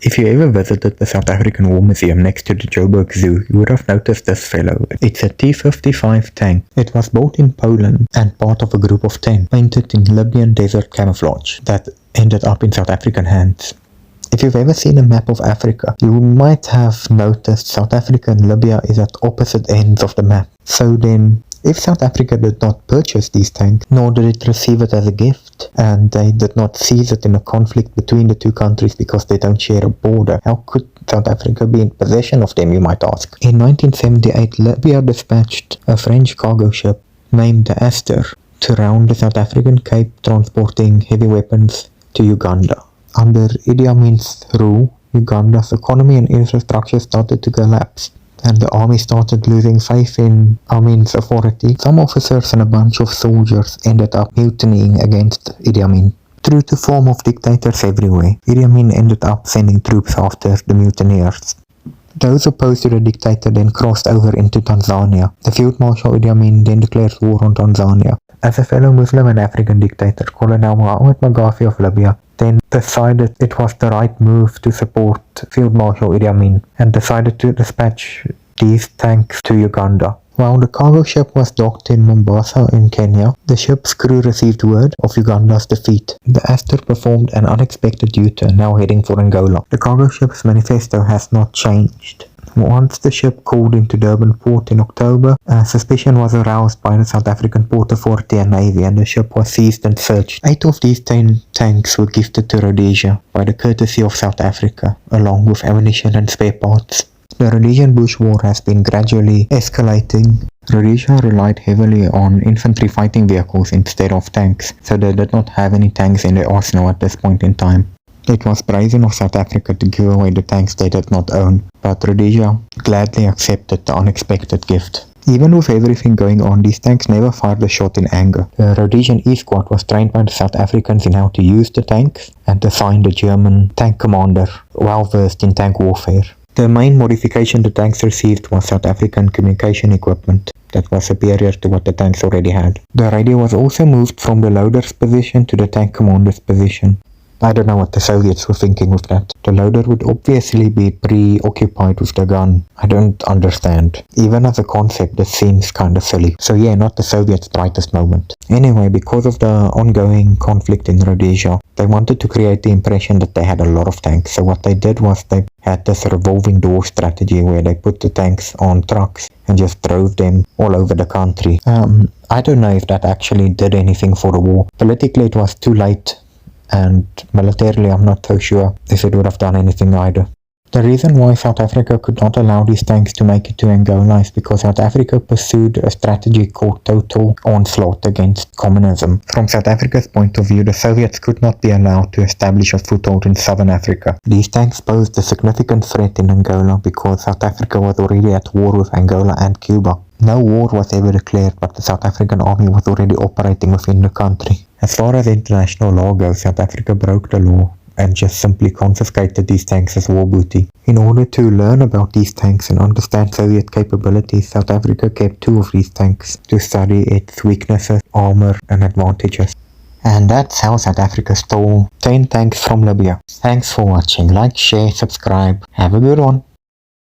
If you ever visited the South African War Museum next to the Joburg Zoo, you would have noticed this fellow. It's a T-55 tank. It was built in Poland and part of a group of 10, painted in Libyan desert camouflage, that ended up in South African hands. If you've ever seen a map of Africa, you might have noticed South Africa and Libya is at opposite ends of the map. So then, if South Africa did not purchase these tanks, nor did it receive it as a gift, and they did not seize it in a conflict between the two countries because they don't share a border, how could South Africa be in possession of them, you might ask? In 1978, Libya dispatched a French cargo ship named the Astor to round the South African Cape, transporting heavy weapons to Uganda. Under Idi Amin's rule, Uganda's economy and infrastructure started to collapse, and the army started losing faith in Amin's authority. Some officers and a bunch of soldiers ended up mutinying against Idi Amin. True to form of dictators everywhere, Idi Amin ended up sending troops after the mutineers. Those opposed to the dictator then crossed over into Tanzania. The Field Marshal Idi Amin then declared war on Tanzania. As a fellow Muslim and African dictator, Colonel Muammar Gaddafi of Libya then decided it was the right move to support Field Marshal Idi Amin and decided to dispatch these tanks to Uganda. While the cargo ship was docked in Mombasa in Kenya, the ship's crew received word of Uganda's defeat. The Astor performed an unexpected U-turn, now heading for Angola. The cargo ship's manifesto has not changed. Once the ship called into Durban port in October, suspicion was aroused by the South African Port Authority and Navy, and the ship was seized and searched. 8 of these 10 tanks were gifted to Rhodesia by the courtesy of South Africa, along with ammunition and spare parts. The Rhodesian Bush War has been gradually escalating. Rhodesia relied heavily on infantry fighting vehicles instead of tanks, so they did not have any tanks in their arsenal at this point in time. It was brazen of South Africa to give away the tanks they did not own, but Rhodesia gladly accepted the unexpected gift. Even with everything going on, these tanks never fired a shot in anger. The Rhodesian E-Squad was trained by the South Africans in how to use the tanks and assigned a German tank commander well versed in tank warfare. The main modification the tanks received was South African communication equipment that was superior to what the tanks already had. The radio was also moved from the loader's position to the tank commander's position. I don't know what the Soviets were thinking with that. The loader would obviously be preoccupied with the gun. I don't understand. Even as a concept, this seems kinda silly. So yeah, not the Soviets' brightest moment. Anyway, because of the ongoing conflict in Rhodesia, they wanted to create the impression that they had a lot of tanks. So what they did was they had this revolving door strategy where they put the tanks on trucks and just drove them all over the country. I don't know if that actually did anything for the war. Politically, it was too late. And militarily, I'm not so sure if it would have done anything either. The reason why South Africa could not allow these tanks to make it to Angola is because South Africa pursued a strategy called total onslaught against communism. From South Africa's point of view, the Soviets could not be allowed to establish a foothold in southern Africa. These tanks posed a significant threat in Angola because South Africa was already at war with Angola and Cuba. No war was ever declared, but the South African army was already operating within the country. As far as international law goes, South Africa broke the law and just simply confiscated these tanks as war booty. In order to learn about these tanks and understand Soviet capabilities, South Africa kept 2 of these tanks to study its weaknesses, armor and advantages. And that's how South Africa stole 10 tanks from Libya. Thanks for watching. Like, share, subscribe. Have a good one.